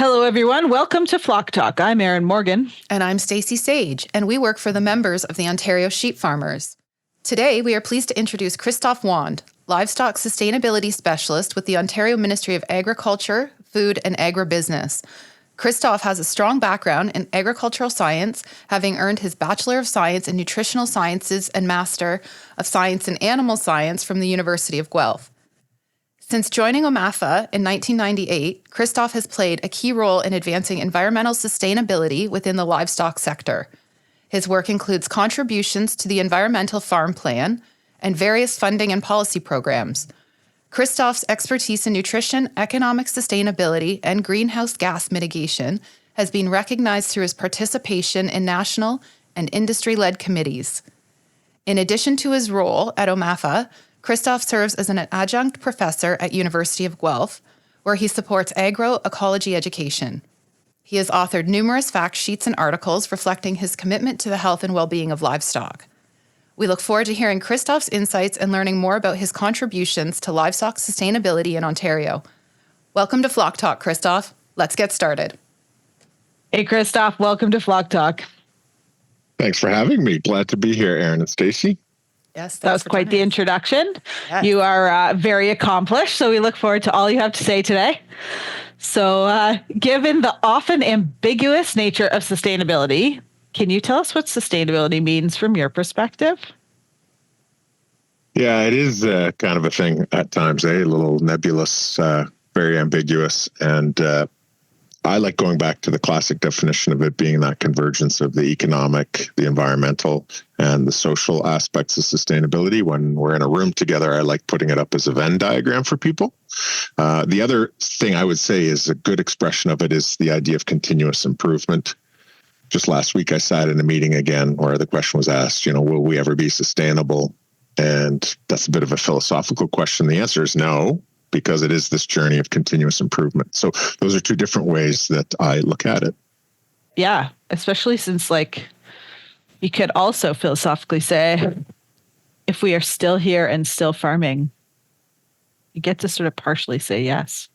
Hello, everyone. Welcome to Flock Talk. I'm Erin Morgan. And I'm Stacey Sage, and we work for the members of the Ontario Sheep Farmers. Today, we are pleased to introduce Christoph Wand, Livestock Sustainability Specialist with the Ontario Ministry of Agriculture, Food and Agribusiness. Christoph has a strong background in agricultural science, having earned his Bachelor of Science in Nutritional Sciences and Master of Science in Animal Science from the University of Guelph. Since joining OMAFA in 1998, Christoph has played a key role in advancing environmental sustainability within the livestock sector. His work includes contributions to the Environmental Farm Plan and various funding and policy programs. Christoph's expertise in nutrition, economic sustainability, and greenhouse gas mitigation has been recognized through his participation in national and industry-led committees. In addition to his role at OMAFA, Christoph serves as an adjunct professor at University of Guelph, where he supports agroecology education. He has authored numerous fact sheets and articles reflecting his commitment to the health and well-being of livestock. We look forward to hearing Christoph's insights and learning more about his contributions to livestock sustainability in Ontario. Welcome to Flock Talk, Christoph. Let's get started. Hey, Christoph. Welcome to Flock Talk. Thanks for having me. Glad to be here, Erin and Stacey. Yes, that was quite the introduction. Yes. You are very accomplished, so we look forward to all you have to say today. So given the often ambiguous nature of sustainability, can you tell us what sustainability means from your perspective? Yeah, it is kind of a thing at times, a little nebulous, very ambiguous. And I like going back to the classic definition of it being that convergence of the economic, the environmental, and the social aspects of sustainability. When we're in a room together, I like putting it up as a Venn diagram for people. The other thing I would say is a good expression of it is the idea of continuous improvement. Just last week, I sat in a meeting again where the question was asked, will we ever be sustainable? And that's a bit of a philosophical question. The answer is no, because it is this journey of continuous improvement. So those are two different ways that I look at it. Yeah, especially since you could also philosophically say, if we are still here and still farming, you get to sort of partially say yes,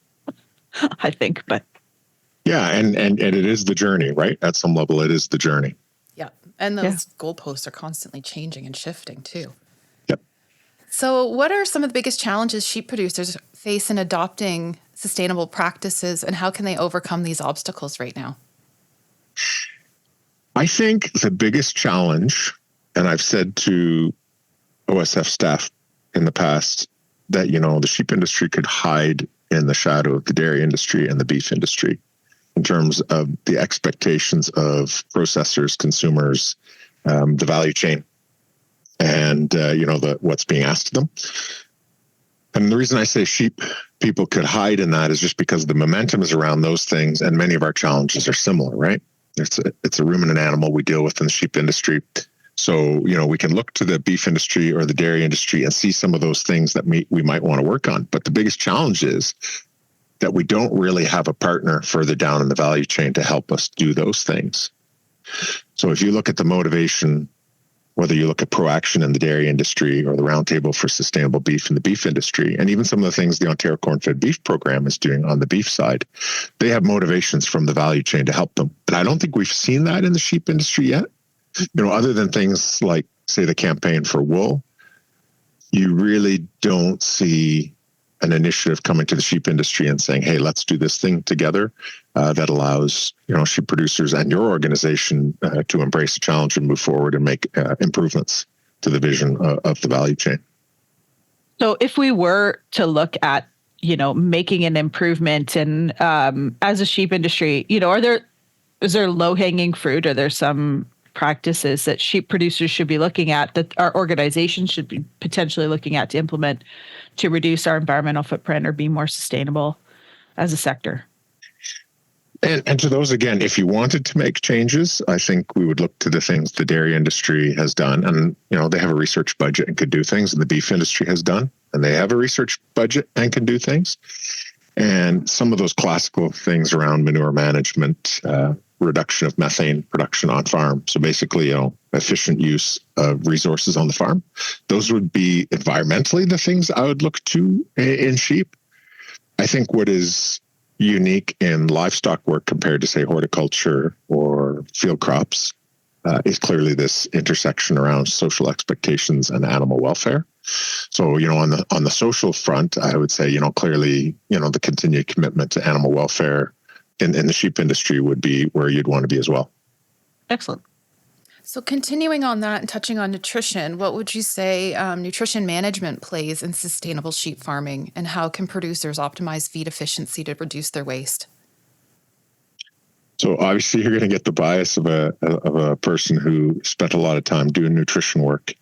I think, but. Yeah, and it is the journey, right? At some level, it is the journey. Yeah, and those goalposts are constantly changing and shifting too. Yep. So what are some of the biggest challenges sheep producers face in adopting sustainable practices, and how can they overcome these obstacles right now? I think the biggest challenge, and I've said to OSF staff in the past that, the sheep industry could hide in the shadow of the dairy industry and the beef industry in terms of the expectations of processors, consumers, the value chain, and, what's being asked of them. And the reason I say sheep people could hide in that is just because the momentum is around those things, and many of our challenges are similar, right? It's a ruminant animal we deal with in the sheep industry. So, we can look to the beef industry or the dairy industry and see some of those things that we might want to work on. But the biggest challenge is that we don't really have a partner further down in the value chain to help us do those things. So if you look at the motivation, whether you look at ProAction in the dairy industry or the Roundtable for Sustainable Beef in the beef industry, and even some of the things the Ontario Corn-Fed Beef Program is doing on the beef side, they have motivations from the value chain to help them. But I don't think we've seen that in the sheep industry yet. Other than things like, say, the campaign for wool, you really don't see an initiative coming to the sheep industry and saying, hey, let's do this thing together that allows, sheep producers and your organization to embrace the challenge and move forward and make improvements to the vision of the value chain. So if we were to look at, making an improvement and as a sheep industry, is there low-hanging fruit? Are there some practices that sheep producers should be looking at, that our organization should be potentially looking at to implement to reduce our environmental footprint or be more sustainable as a sector? And to those, again, if you wanted to make changes, I think we would look to the things the dairy industry has done. And, they have a research budget and could do things, and the beef industry has done, and they have a research budget and can do things. And some of those classical things around manure management, reduction of methane production on farm. So basically, efficient use of resources on the farm. Those would be environmentally the things I would look to in sheep. I think what is unique in livestock work compared to, say, horticulture or field crops is clearly this intersection around social expectations and animal welfare. So, on the social front, I would say, clearly, the continued commitment to animal welfare in the sheep industry would be where you'd want to be as well. Excellent. So continuing on that and touching on nutrition, what would you say nutrition management plays in sustainable sheep farming, and how can producers optimize feed efficiency to reduce their waste? So obviously you're going to get the bias of a person who spent a lot of time doing nutrition work.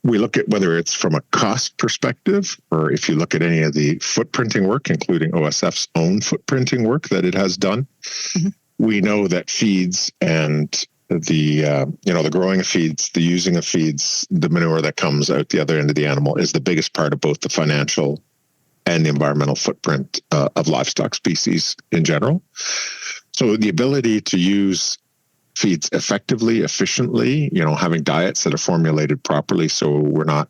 We look at whether it's from a cost perspective, or if you look at any of the footprinting work, including OSF's own footprinting work that it has done, we know that feeds and the growing of feeds, the using of feeds, the manure that comes out the other end of the animal is the biggest part of both the financial and the environmental footprint of livestock species in general. So the ability to use feeds effectively, efficiently, having diets that are formulated properly so we're not,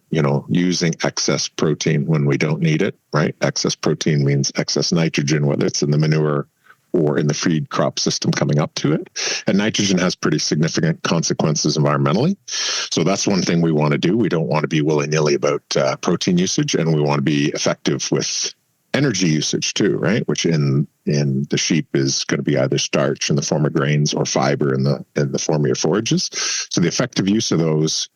using excess protein when we don't need it, right? Excess protein means excess nitrogen, whether it's in the manure or in the feed crop system coming up to it. And nitrogen has pretty significant consequences environmentally. So that's one thing we want to do. We don't want to be willy-nilly about protein usage, and we want to be effective with energy usage too, right? Which in the sheep is going to be either starch in the form of grains or fiber in the form of your forages. So the effective use of those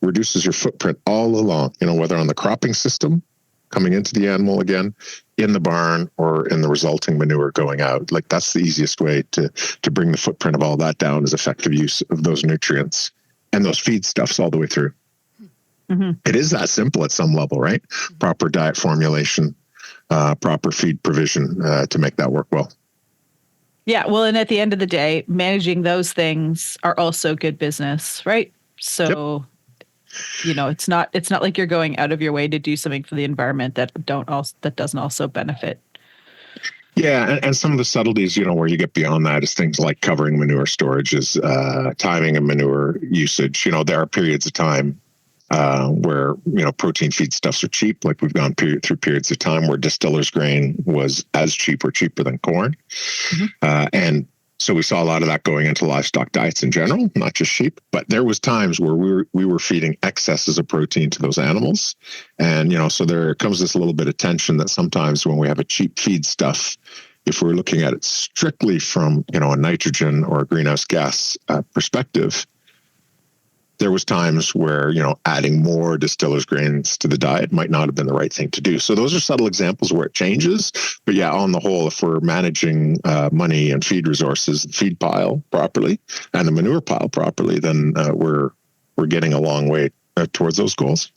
reduces your footprint all along, whether on the cropping system coming into the animal again, in the barn, or in the resulting manure going out. Like, that's the easiest way to bring the footprint of all that down, is effective use of those nutrients and those feedstuffs all the way through. It is that simple at some level, right? Proper diet formulation, proper feed provision to make that work well. Yeah, well, and at the end of the day, managing those things are also good business, right? So, it's not like you're going out of your way to do something for the environment that doesn't also benefit. Yeah, and some of the subtleties, where you get beyond that, is things like covering manure storages, timing of manure usage. There are periods of time where protein feedstuffs are cheap. Like, we've gone through periods of time where distillers grain was as cheap or cheaper than corn, and so we saw a lot of that going into livestock diets in general, not just sheep. But there was times where we were feeding excesses of protein to those animals, and so there comes this little bit of tension that sometimes when we have a cheap feedstuff, if we're looking at it strictly from a nitrogen or a greenhouse gas perspective, there was times where, adding more distillers grains to the diet might not have been the right thing to do. So those are subtle examples where it changes. But yeah, on the whole, if we're managing money and feed resources, the feed pile properly and the manure pile properly, then we're getting a long way towards those goals.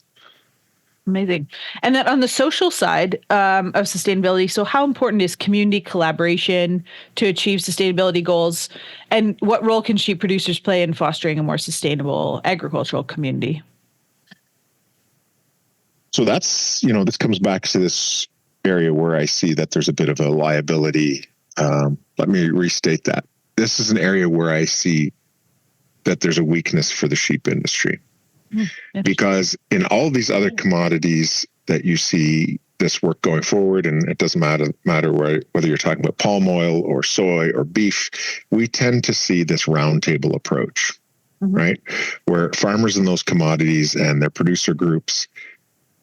Amazing. And then on the social side of sustainability, so how important is community collaboration to achieve sustainability goals? And what role can sheep producers play in fostering a more sustainable agricultural community? So that's, this comes back to this area where I see that there's a bit of a liability. Let me restate that. This is an area where I see that there's a weakness for the sheep industry. Because in all these other commodities that you see this work going forward, and it doesn't matter whether you're talking about palm oil or soy or beef, we tend to see this roundtable approach, right? Where farmers in those commodities and their producer groups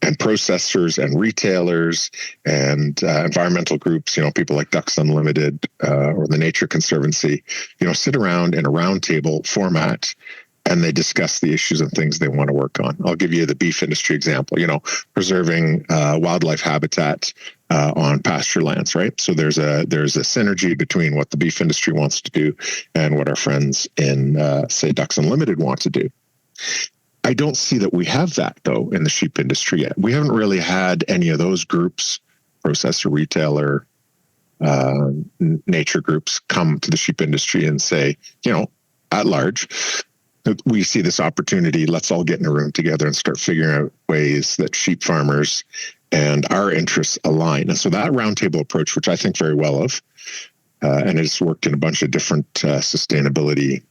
and processors and retailers and environmental groups, people like Ducks Unlimited or the Nature Conservancy, sit around in a roundtable format, and they discuss the issues and things they want to work on. I'll give you the beef industry example, preserving wildlife habitat on pasture lands, right? So there's a synergy between what the beef industry wants to do and what our friends in, say, Ducks Unlimited want to do. I don't see that we have that, though, in the sheep industry yet. We haven't really had any of those groups, processor, retailer, nature groups, come to the sheep industry and say, at large, we see this opportunity. Let's all get in a room together and start figuring out ways that sheep farmers and our interests align. And so that roundtable approach, which I think very well of, and it's worked in a bunch of different sustainability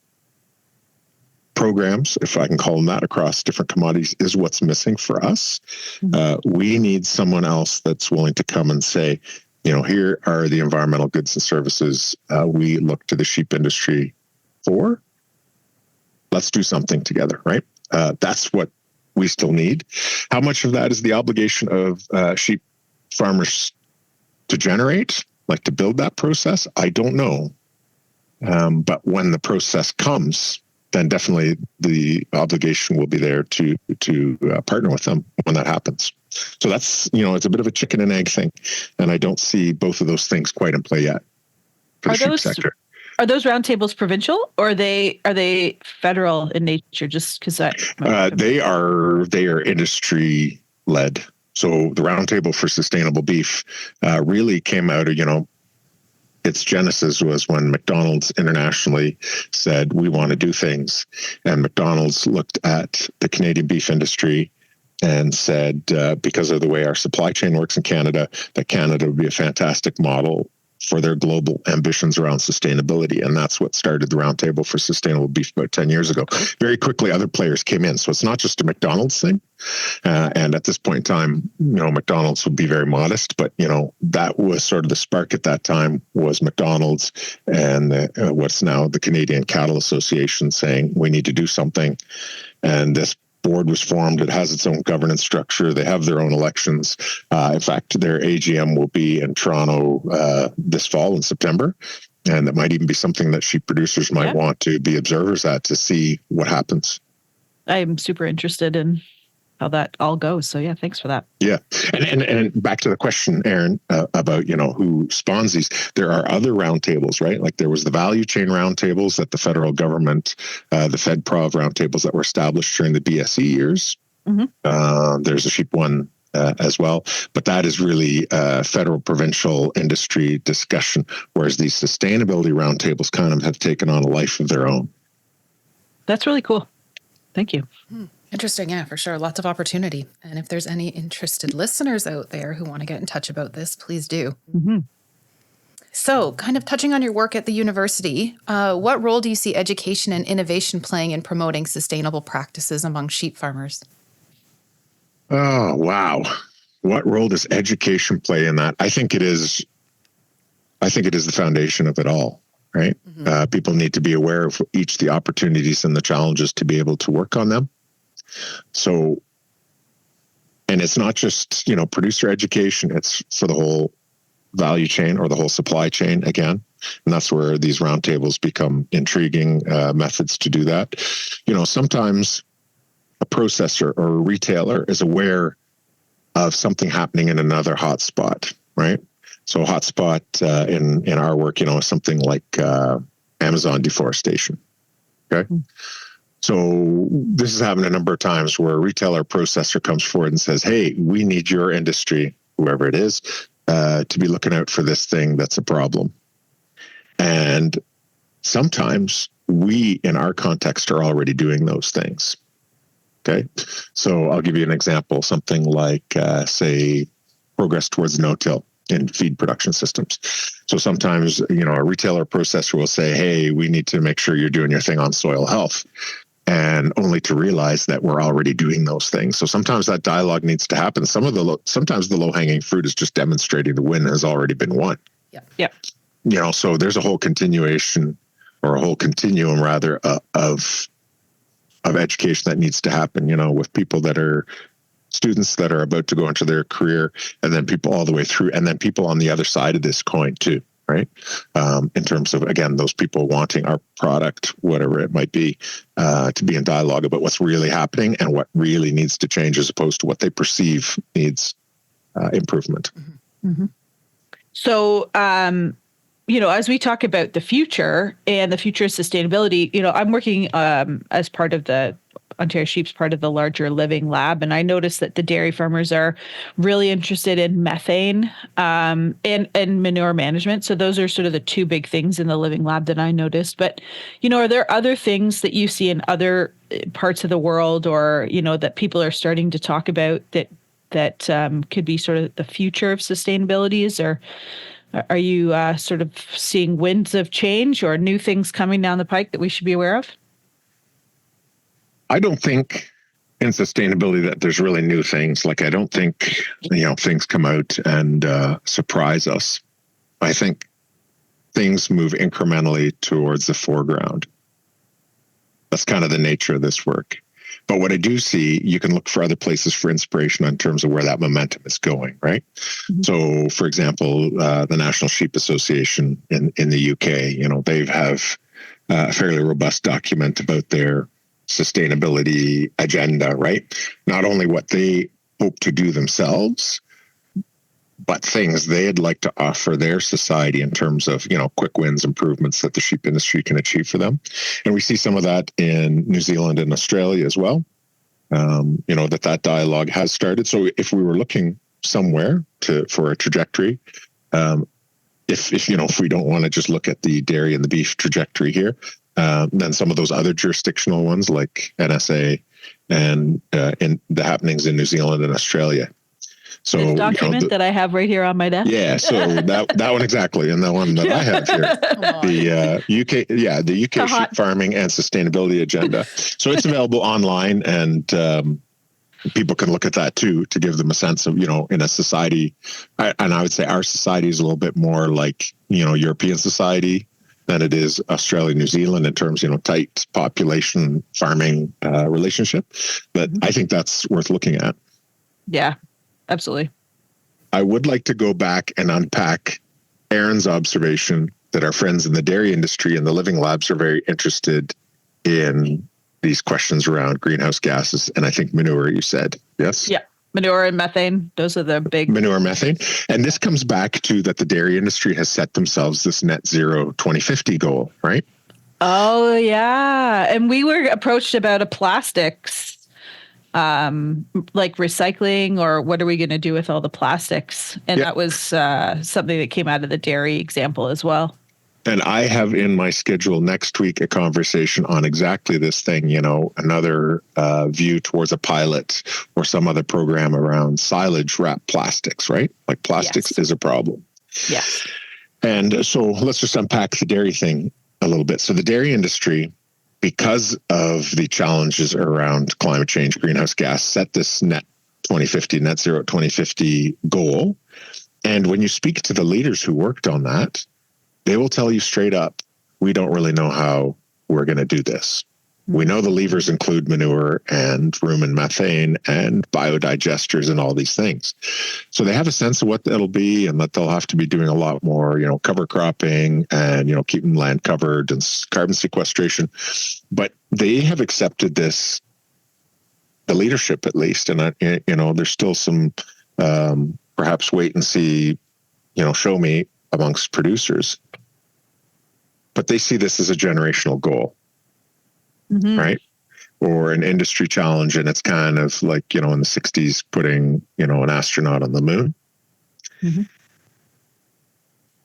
programs, if I can call them that, across different commodities, is what's missing for us. We need someone else that's willing to come and say, here are the environmental goods and services we look to the sheep industry for. Let's do something together, right? That's what we still need. How much of that is the obligation of sheep farmers to generate, like to build that process? I don't know. But when the process comes, then definitely the obligation will be there to partner with them when that happens. So that's, it's a bit of a chicken and egg thing. And I don't see both of those things quite in play yet for the sheep sector. Are those roundtables provincial, or are they federal in nature? Just because they are industry led. So the Roundtable for Sustainable Beef really came out of its genesis was when McDonald's internationally said we want to do things, and McDonald's looked at the Canadian beef industry and said because of the way our supply chain works in Canada, that Canada would be a fantastic model for their global ambitions around sustainability. And that's what started the Roundtable for Sustainable Beef about 10 years ago. Very quickly, other players came in. So it's not just a McDonald's thing. And at this point in time, McDonald's would be very modest, but, that was sort of the spark at that time was McDonald's and what's now the Canadian Cattle Association saying we need to do something. And this board was formed. It has its own governance structure. They have their own elections. In fact, their AGM will be in Toronto this fall in September. And it might even be something that sheep producers might want to be observers at to see what happens. I'm super interested in how that all goes. So yeah, thanks for that. Yeah. And back to the question, Aaron, about, who spawns these. There are other roundtables, right? Like there was the value chain roundtables that the federal government, the FedProv roundtables that were established during the BSE years. Mm-hmm. There's a sheep one as well, but that is really federal provincial industry discussion, whereas these sustainability roundtables kind of have taken on a life of their own. That's really cool. Thank you. Interesting. Yeah, for sure. Lots of opportunity. And if there's any interested listeners out there who want to get in touch about this, please do. Mm-hmm. So kind of touching on your work at the university, what role do you see education and innovation playing in promoting sustainable practices among sheep farmers? Oh, wow. What role does education play in that? I think it is the foundation of it all, right? Mm-hmm. People need to be aware of each the opportunities and the challenges to be able to work on them. So, and it's not just, producer education, it's for the whole value chain or the whole supply chain again. And that's where these roundtables become intriguing methods to do that. Sometimes a processor or a retailer is aware of something happening in another hotspot, right? So a hotspot in our work, is something like Amazon deforestation, okay? Mm-hmm. So this has happened a number of times where a retailer or processor comes forward and says, hey, we need your industry, whoever it is, to be looking out for this thing that's a problem. And sometimes we, in our context, are already doing those things. Okay. So I'll give you an example, something like, say, progress towards no-till in feed production systems. So sometimes, a retailer or processor will say, hey, we need to make sure you're doing your thing on soil health. And only to realize that we're already doing those things. So sometimes that dialogue needs to happen. Sometimes the low-hanging fruit is just demonstrating the win has already been won. Yeah. So there's a whole continuation or a whole continuum rather of education that needs to happen, with people that are students that are about to go into their career, and then people all the way through, and then people on the other side of this coin too. Right. In terms of, again, those people wanting our product, whatever it might be, to be in dialogue about what's really happening and what really needs to change as opposed to what they perceive needs improvement. Mm-hmm. So, as we talk about the future and the future of sustainability, I'm working as part of the Ontario Sheep's part of the larger Living Lab. And I noticed that the dairy farmers are really interested in methane and manure management. So those are sort of the two big things in the Living Lab that I noticed. But, are there other things that you see in other parts of the world or, that people are starting to talk about that could be sort of the future of sustainability? Are you sort of seeing winds of change or new things coming down the pike that we should be aware of? I don't think in sustainability that there's really new things. Like, I don't think, things come out and surprise us. I think things move incrementally towards the foreground. That's kind of the nature of this work. But what I do see, you can look for other places for inspiration in terms of where that momentum is going, right? Mm-hmm. So, for example, the National Sheep Association in the UK, they have a fairly robust document about their sustainability agenda, right? Not only what they hope to do themselves, but things they'd like to offer their society in terms of, quick wins, improvements that the sheep industry can achieve for them. And we see some of that in New Zealand and Australia as well, that dialogue has started. So if we were looking somewhere for a trajectory, if we don't want to just look at the dairy and the beef trajectory here, then some of those other jurisdictional ones like NSA and in the happenings in New Zealand and Australia. So this document that I have right here on my desk. Yeah, so that one exactly, and the one that I have here, the UK Sheep Farming and Sustainability Agenda. So it's available online, and people can look at that too to give them a sense of, in a society, and I would say our society is a little bit more like, European society than it is Australia, New Zealand in terms, tight population farming relationship. But I think that's worth looking at. Yeah. Absolutely. I would like to go back and unpack Aaron's observation that our friends in the dairy industry and the living labs are very interested in these questions around greenhouse gases. And I think manure, you said, yes? Yeah. Manure and methane. Those are the big. Manure, methane. And this comes back to that the dairy industry has set themselves this net zero 2050 goal, right? Oh, yeah. And we were approached about a plastics like recycling, or what are we going to do with all the plastics? And that was something that came out of the dairy example as well. And I have in my schedule next week a conversation on exactly this thing, another view towards a pilot or some other program around silage wrapped plastics, right? Like plastics is a problem. Yes. And so let's just unpack the dairy thing a little bit. So the dairy industry, because of the challenges around climate change, greenhouse gas, set this net zero 2050 goal. And when you speak to the leaders who worked on that, they will tell you straight up, we don't really know how we're going to do this. We know the levers include manure and rumen methane and biodigesters and all these things. So they have a sense of what it'll be, and that they'll have to be doing a lot more, cover cropping and, keeping land covered and carbon sequestration. But they have accepted this, the leadership at least. And, there's still some perhaps wait and see, show me amongst producers. But they see this as a generational goal. Mm-hmm. Right? Or an industry challenge. And it's kind of like, in the 60s, putting, an astronaut on the moon. Mm-hmm.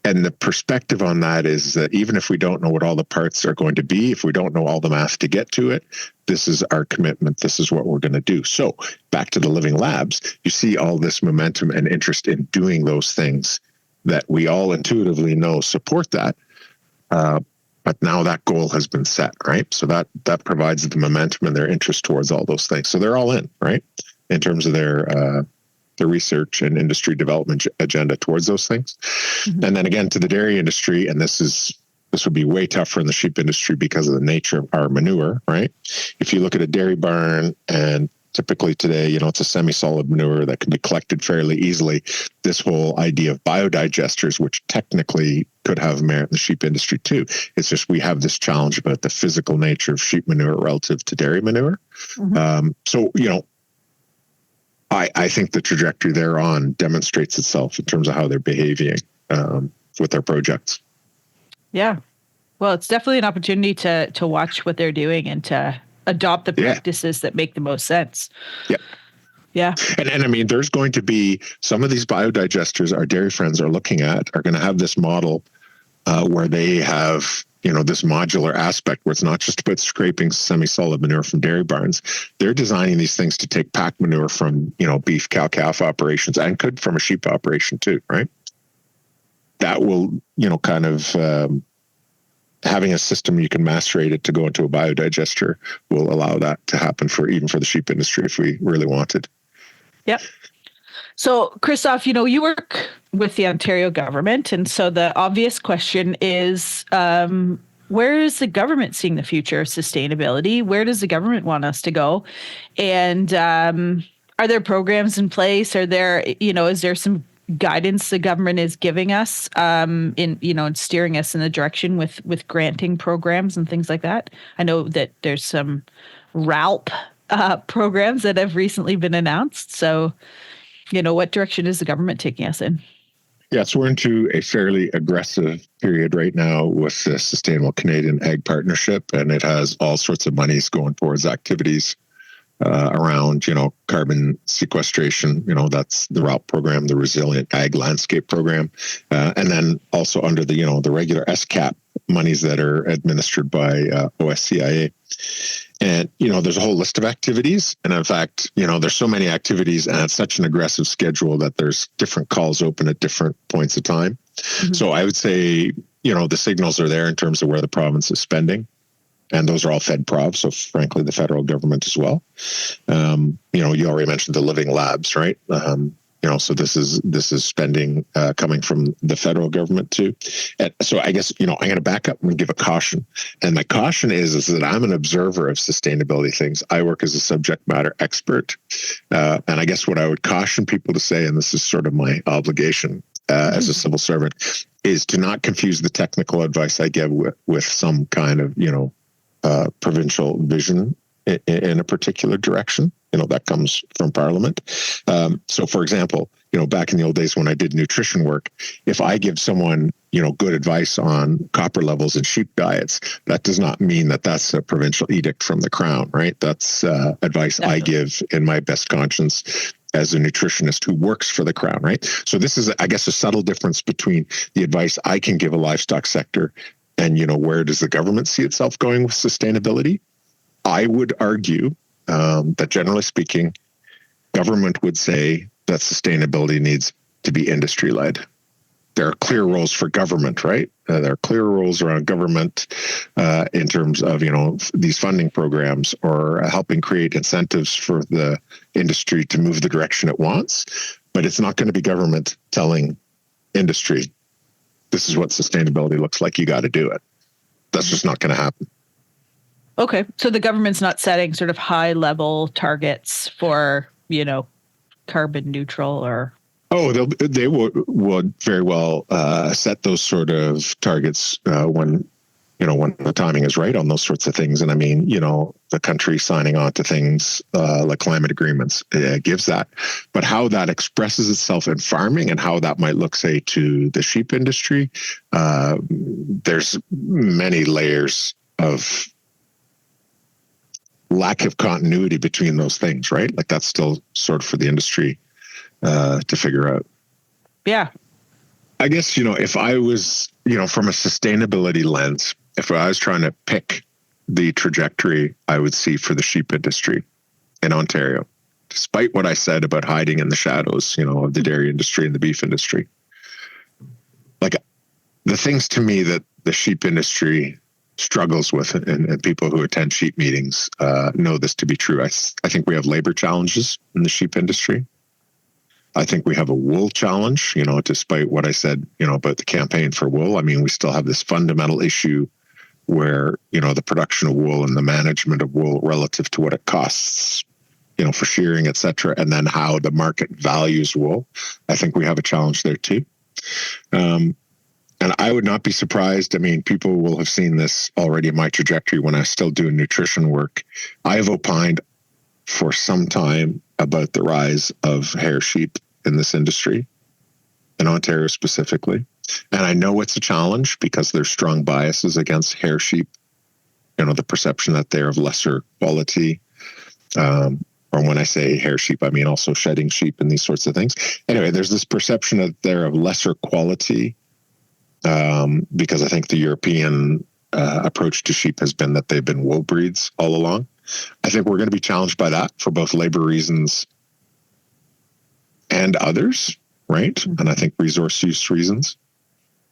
And the perspective on that is that even if we don't know what all the parts are going to be, if we don't know all the math to get to it, this is our commitment. This is what we're going to do. So back to the living labs, you see all this momentum and interest in doing those things that we all intuitively know support that. But now that goal has been set, right? So that provides the momentum and their interest towards all those things. So they're all in, right? In terms of their research and industry development agenda towards those things. Mm-hmm. And then again, to the dairy industry, and this would be way tougher in the sheep industry because of the nature of our manure, right? If you look at a dairy barn, and typically today, it's a semi-solid manure that can be collected fairly easily. This whole idea of biodigesters, which technically could have merit in the sheep industry too. It's just we have this challenge about the physical nature of sheep manure relative to dairy manure. Mm-hmm. So, I think the trajectory they're on demonstrates itself in terms of how they're behaving with their projects. Yeah. Well, it's definitely an opportunity to watch what they're doing and to adopt the practices that make the most sense. Yeah. Yeah. And I mean, there's going to be some of these biodigesters our dairy friends are looking at are going to have this model where they have, this modular aspect where it's not just about scraping semi-solid manure from dairy barns. They're designing these things to take pack manure from, beef, cow, calf operations, and could from a sheep operation too, right? That will, kind of having a system you can macerate it to go into a biodigester will allow that to happen even for the sheep industry if we really wanted. Yep. So, Christoph, you work with the Ontario government. And so the obvious question is, where is the government seeing the future of sustainability? Where does the government want us to go? And are there programs in place? Is there some guidance the government is giving us in steering us in the direction with granting programs and things like that? I know that there's some RALP programs that have recently been announced. So, what direction is the government taking us in? Yeah, so we're into a fairly aggressive period right now with the Sustainable Canadian Ag Partnership, and it has all sorts of monies going towards activities around, carbon sequestration. That's the RALP program, the Resilient Ag Landscape program, and then also under the, the regular SCAP monies that are administered by OSCIA. And, there's a whole list of activities. And in fact, there's so many activities and it's such an aggressive schedule that there's different calls open at different points of time. Mm-hmm. So I would say, the signals are there in terms of where the province is spending. And those are all Fed Prov, so frankly, the federal government as well. You already mentioned the living labs, right? So this is spending coming from the federal government too. And so I guess, I'm going to back up and give a caution. And my caution is that I'm an observer of sustainability things. I work as a subject matter expert. And I guess what I would caution people to say, and this is sort of my obligation as a civil servant, is to not confuse the technical advice I give with some kind of, provincial vision in a particular direction. That comes from Parliament. So, for example, back in the old days when I did nutrition work, if I give someone, good advice on copper levels in sheep diets, that does not mean that that's a provincial edict from the Crown, right? That's advice I give in my best conscience as a nutritionist who works for the Crown, right? So this is, I guess, a subtle difference between the advice I can give a livestock sector and, where does the government see itself going with sustainability? I would argue that generally speaking, government would say that sustainability needs to be industry-led. There are clear roles for government, right? There are clear roles around government in terms of, these funding programs or helping create incentives for the industry to move the direction it wants. But it's not going to be government telling industry, this is what sustainability looks like, you got to do it. That's just not going to happen. Okay. So the government's not setting sort of high level targets for, carbon neutral or. Oh, they would very well set those sort of targets when the timing is right on those sorts of things. And I mean, the country signing on to things like climate agreements gives that. But how that expresses itself in farming and how that might look, say, to the sheep industry, there's many layers of lack of continuity between those things, right? Like that's still sort of for the industry to figure out. Yeah. I guess, if I was, from a sustainability lens, if I was trying to pick the trajectory I would see for the sheep industry in Ontario, despite what I said about hiding in the shadows, of the dairy industry and the beef industry, like the things to me that the sheep industry struggles with, and people who attend sheep meetings know this to be true. I think we have labor challenges in the sheep industry. I think we have a wool challenge, despite what I said, about the campaign for wool. I mean, we still have this fundamental issue where, the production of wool and the management of wool relative to what it costs, for shearing, et cetera, and then how the market values wool. I think we have a challenge there too. And I would not be surprised. I mean, people will have seen this already in my trajectory when I still do nutrition work. I have opined for some time about the rise of hair sheep in this industry, in Ontario specifically. And I know it's a challenge because there's strong biases against hair sheep, the perception that they're of lesser quality. Or when I say hair sheep, I mean also shedding sheep and these sorts of things. Anyway, there's this perception that they're of lesser quality because I think the European approach to sheep has been that they've been wool breeds all along. I think we're going to be challenged by that for both labor reasons and others, right? And I think resource use reasons.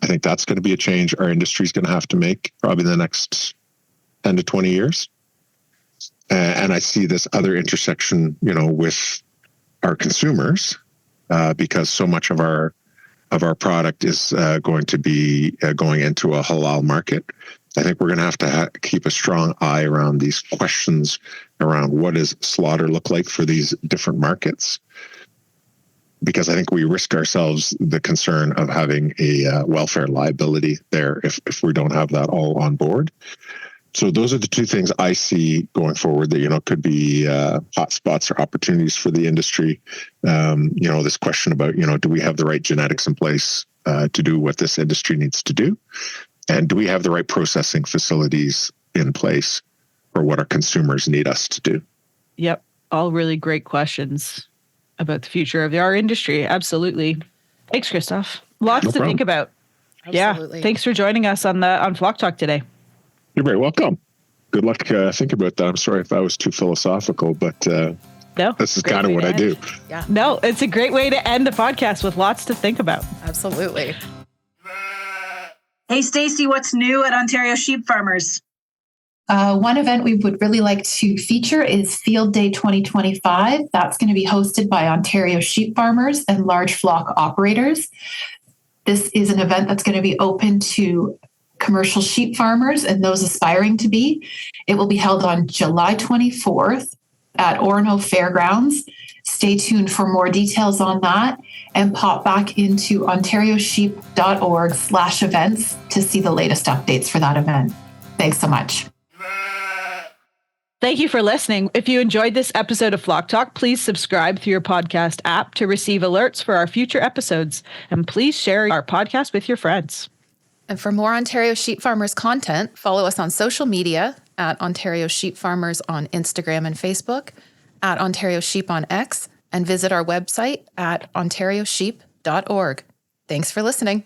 I think that's going to be a change our industry is going to have to make probably in the next 10 to 20 years. And I see this other intersection, with our consumers, because so much of our product is going to be going into a halal market. I think we're going to have keep a strong eye around these questions around what does slaughter look like for these different markets, because I think we risk ourselves the concern of having a welfare liability there if we don't have that all on board. So those are the two things I see going forward that, could be hot spots or opportunities for the industry. This question about, do we have the right genetics in place to do what this industry needs to do? And do we have the right processing facilities in place for what our consumers need us to do? Yep. All really great questions about the future of our industry. Absolutely. Thanks, Christoph. Lots No to problem. think about. Absolutely. Yeah. Thanks for joining us on Flock Talk today. You're very welcome. Good luck thinking about that. I'm sorry if I was too philosophical, but No, this is kind of what I do. Yeah, no, it's a great way to end the podcast with lots to think about. absolutely. Hey, Stacey, what's new at Ontario Sheep Farmers? One event we would really like to feature is Field Day 2025. That's going to be hosted by Ontario sheep farmers and large flock operators. This is an event that's going to be open to commercial sheep farmers and those aspiring to be. It will be held on July 24th at Orono Fairgrounds. Stay tuned for more details on that and pop back into ontariosheep.org/events to see the latest updates for that event. Thanks so much. Thank you for listening. If you enjoyed this episode of Flock Talk, please subscribe through your podcast app to receive alerts for our future episodes. And please share our podcast with your friends. And for more Ontario Sheep Farmers content, follow us on social media at Ontario Sheep Farmers on Instagram and Facebook, at Ontario Sheep on X, and visit our website at ontariosheep.org. Thanks for listening.